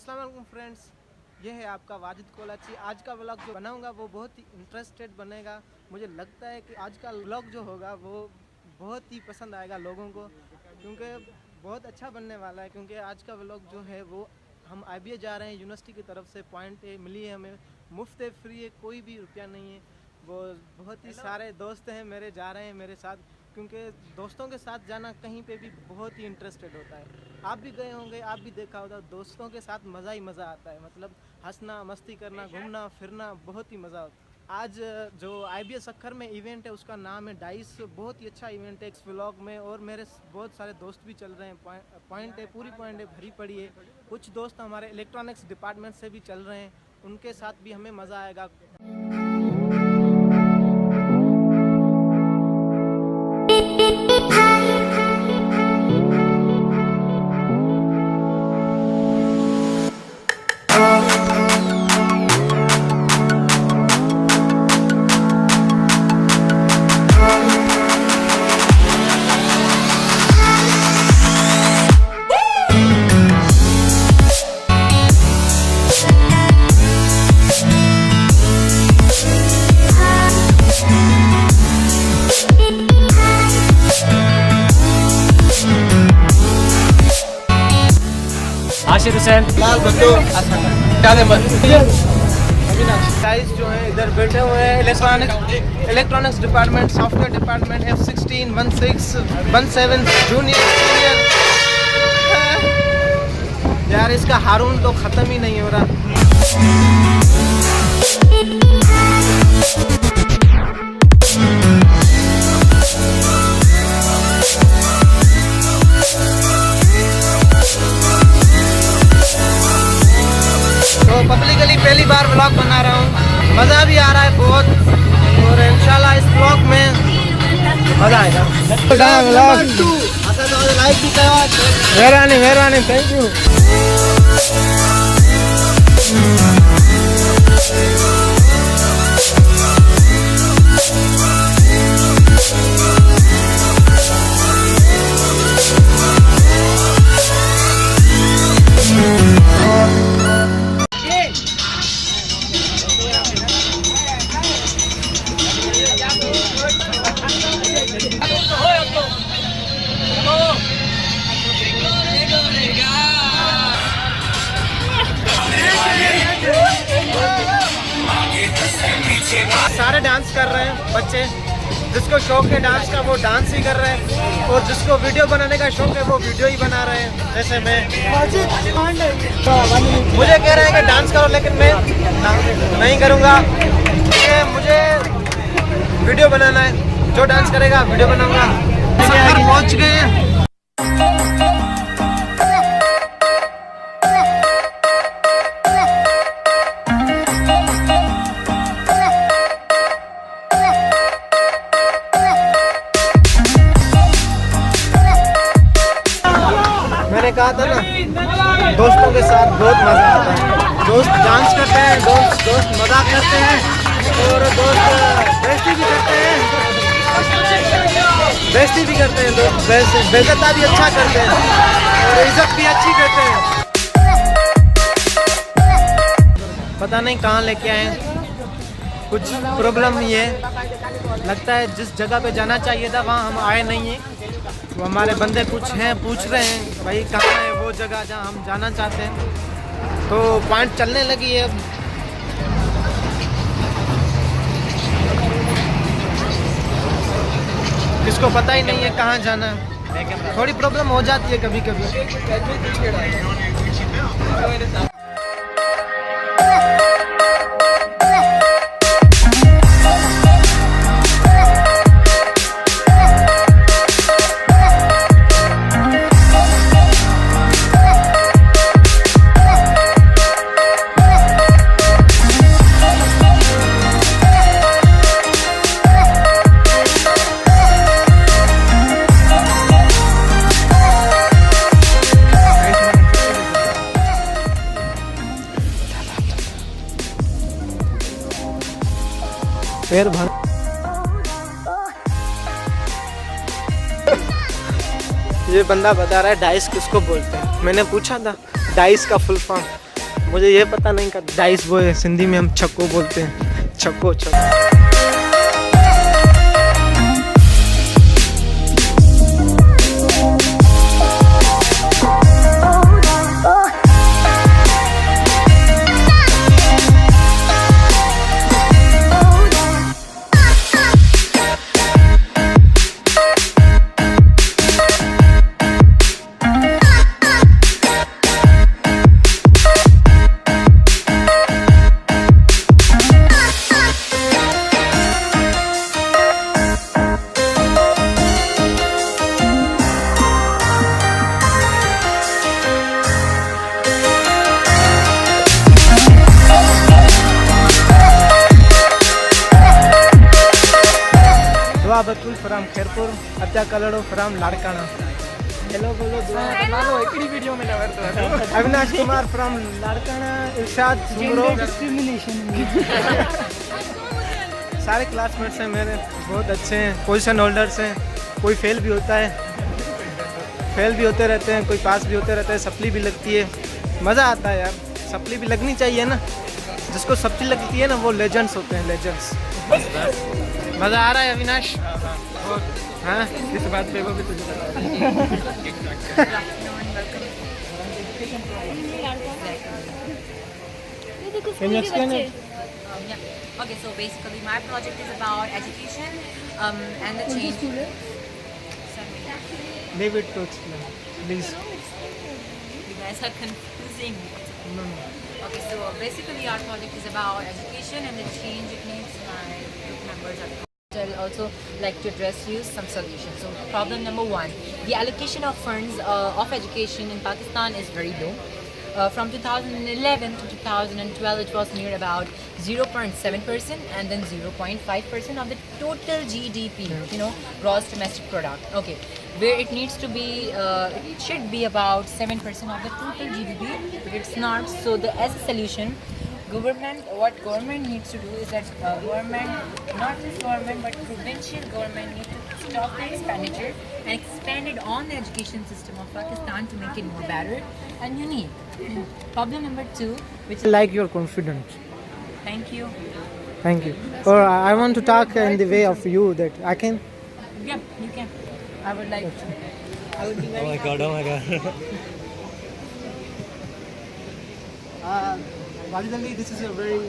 अस्सलाम वालेकुम फ्रेंड्स, ये है आपका वाजिद कोलाची। आज का व्लॉग जो बनाऊंगा वो बहुत ही इंटरेस्टेड बनेगा। मुझे लगता है कि आज का व्लॉग जो होगा वो बहुत ही पसंद आएगा लोगों को, क्योंकि बहुत अच्छा बनने वाला है। क्योंकि आज का व्लॉग जो है वो हम IBA जा रहे हैं, यूनिवर्सिटी की तरफ से पॉइंट ए मिली है हमें, मुफ्त है, फ्री है, कोई भी रुपया नहीं है। वो बहुत ही सारे दोस्त हैं मेरे, जा रहे हैं मेरे साथ, क्योंकि दोस्तों के साथ जाना कहीं पे भी बहुत ही इंटरेस्टेड होता है। आप भी गए होंगे, आप भी देखा होगा, दोस्तों के साथ मज़ा ही मज़ा आता है। मतलब हंसना, मस्ती करना, घूमना फिरना, बहुत ही मज़ा होता है। आज जो IBA सक्कर में इवेंट है उसका नाम है डाइस। बहुत ही अच्छा इवेंट है इस व्लॉग में, और मेरे बहुत सारे दोस्त भी चल रहे हैं। पॉइंट है, पूरी पॉइंट है भरी पड़ी है। कुछ दोस्त हमारे इलेक्ट्रॉनिक्स डिपार्टमेंट से भी चल रहे हैं, उनके साथ भी हमें मज़ा आएगा। गाइस जो है इधर बैठे हुए हैं, electronics department, software department, F16, 16, 17 junior. यार इसका हारून तो ख़त्म ही नहीं हो रहा। तो पब्लिकली पहली बार व्लॉग बना रहा हूँ, मज़ा भी आ रहा है बहुत, और इंशाल्लाह इस व्लॉग में मज़ा आएगा। मेहरबानी, थैंक यू। सारे डांस कर रहे हैं बच्चे, जिसको शौक है डांस का वो डांस ही कर रहे हैं, और जिसको वीडियो बनाने का शौक है वो वीडियो ही बना रहे हैं। जैसे मैं, मुझे कह रहे हैं कि डांस करो, लेकिन मैं नहीं करूँगा, क्योंकि मुझे वीडियो बनाना है। जो डांस करेगा वीडियो बनाऊंगा। सक्कर पहुँच गए हैं। मैंने कहा था ना, दोस्तों के साथ बहुत मज़ा आता है। दोस्त डांस करते हैं, दोस्त मजाक करते हैं, और दोस्त बेइज्जती भी करते हैं, दोस्त बेइज्जता भी अच्छा करते हैं, और इज्जत भी अच्छी करते हैं। पता नहीं कहाँ लेके आए, कुछ प्रॉब्लम ये लगता है जिस जगह पे जाना चाहिए था वहाँ हम आए नहीं हैं। वो हमारे बंदे पूछ रहे हैं भाई कहाँ है वो जगह जहाँ हम जाना चाहते हैं। तो पॉइंट चलने लगी है अब। किसको पता ही नहीं है कहाँ जाना है, थोड़ी प्रॉब्लम हो जाती है कभी कभी। पैर भर ये बंदा बता रहा है डाइस किसको बोलते हैं। मैंने पूछा था डाइस का फुल फॉर्म, मुझे ये पता नहीं का डाइस वो है, सिंधी में हम छक्को बोलते हैं, छक्को छक्को। बतुल फ्रॉम खैरपुर, अत्या कलड़ो फ्रॉम लाड़काना। हेलो बोलो नालो एकड़ी वीडियो में ना करतो। Avinash Kumar from Larkana, Irshad discrimination. सारे क्लासमेट्स हैं मेरे, बहुत अच्छे हैं, पोजीशन होल्डर्स हैं। कोई फेल भी होता है, फेल भी होते रहते हैं, कोई पास भी होते रहते हैं, सप्ली भी लगती है। मज़ा आता है यार, सप्ली भी लगनी चाहिए ना। जिसको सप्ली लगती है ना वो लेजेंड्स होते हैं, लेजेंड्स। मज़ा आ रहा है अविनाश? हाँ, इस बात पे वो भी तुझे Can you explain it? Yeah. Okay, so basically my project is about education and the change. Leave it to explain, please. You guys are confusing. No. Okay, so basically our project is about education and the change it needs. My group members are. I'll also like to address you some solutions. So problem number one, the allocation of funds of education in Pakistan is very low. From 2011 to 2012, it was near about 0.7% and then 0.5% of the total GDP, gross domestic product. Okay, where it needs to be, it should be about 7% of the total GDP, but it's not. So as a solution, what government needs to do is that government, not just government, but provincial government need to stop the expenditure and expand it on the education system of Pakistan to make it more better and unique. Problem number two, which is Like you're confident. thank you. Thank you. Or I want to talk in the way of you that I can. Yeah, you can. I would like to. I would be very Oh my god. Wajid Ali, this is a very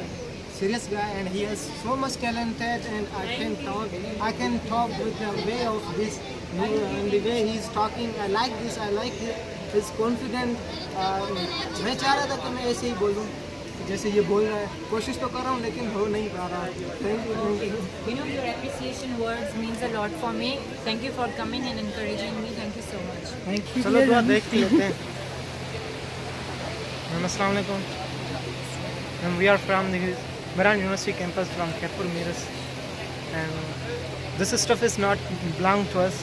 serious guy and he has so much talented, and I can talk with the way of this and the way he's talking. I like this. I like his confident. मैं चाह रहा था कि मैं ऐसे ही बोलूं जैसे ये बोल रहा है। कोशिश तो कर रहा हूँ लेकिन हो नहीं पा रहा है। Thank you. You know, your appreciation words means a lot for me. Thank you for coming and encouraging me. Thank you so much. Thank you. चलो दुआ देख लेते हैं। अस्सलाम वालेकुम। And we are from the Maran University campus from Khairpur, Miras. And this stuff is not belong to us.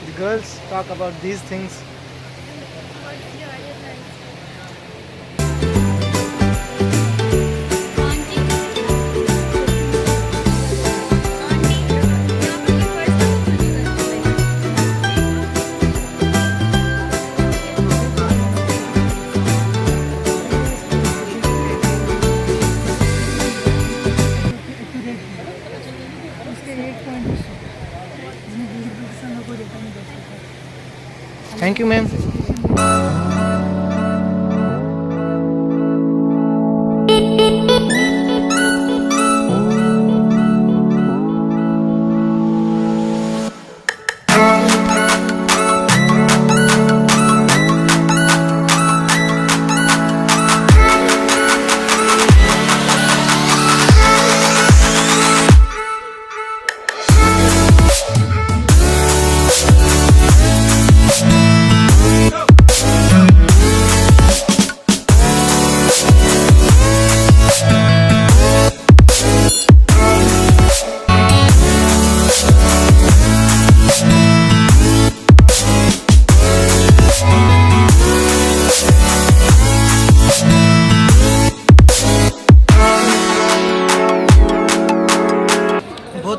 The girls talk about these things. Thank you, ma'am.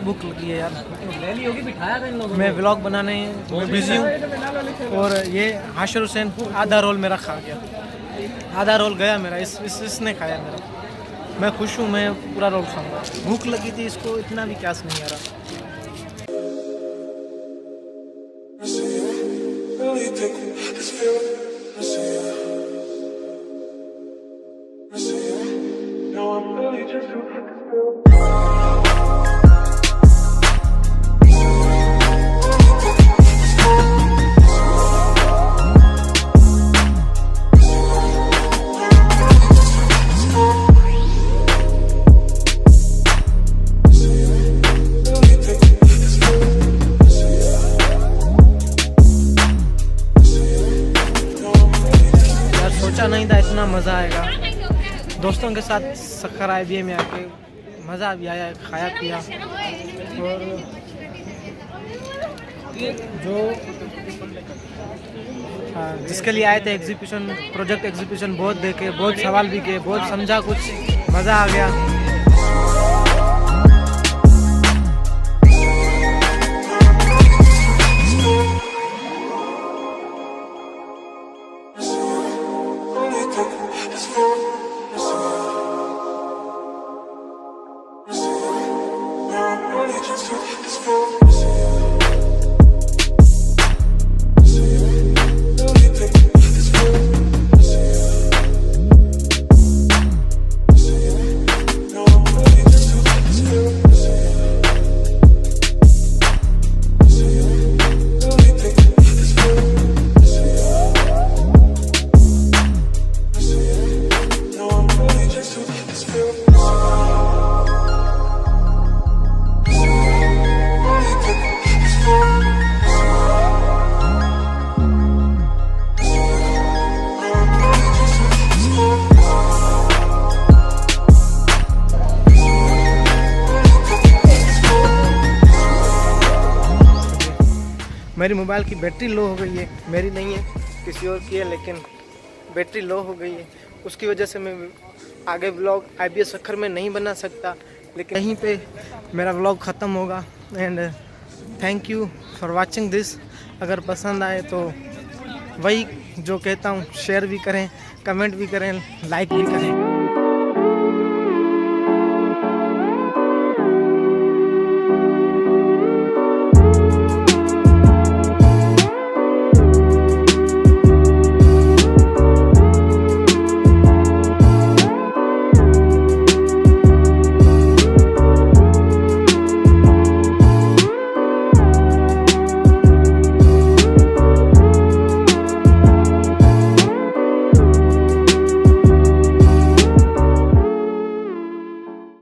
भूख लगी है यार। मैं व्लॉग बनाने में बिजी हूँ और ये हाशिर हुसैन आधा रोल मेरा खा गया। आधा रोल गया मेरा, इसने खाया मेरा। मैं खुश हूँ, मैं पूरा रोल खाऊंगा। भूख लगी थी, इसको इतना भी क्यास नहीं आ रहा। सोचा नहीं था इतना मज़ा आएगा। दोस्तों के साथ सक्कर IBA में आके मज़ा भी आया, खाया पिया। और जो जिसके लिए आए थे एग्जीबिशन, प्रोजेक्ट एग्जीबिशन, बहुत देखे, बहुत सवाल भी किए, बहुत समझा, कुछ मज़ा आ गया। मेरी मोबाइल की बैटरी लो हो गई है, मेरी नहीं है, किसी और की है, लेकिन बैटरी लो हो गई है। उसकी वजह से मैं आगे व्लॉग IBA सक्कर में नहीं बना सकता, लेकिन यहीं पे मेरा व्लॉग ख़त्म होगा। And thank you for watching this. अगर पसंद आए तो वही जो कहता हूँ, शेयर भी करें, कमेंट भी करें, लाइक भी करें।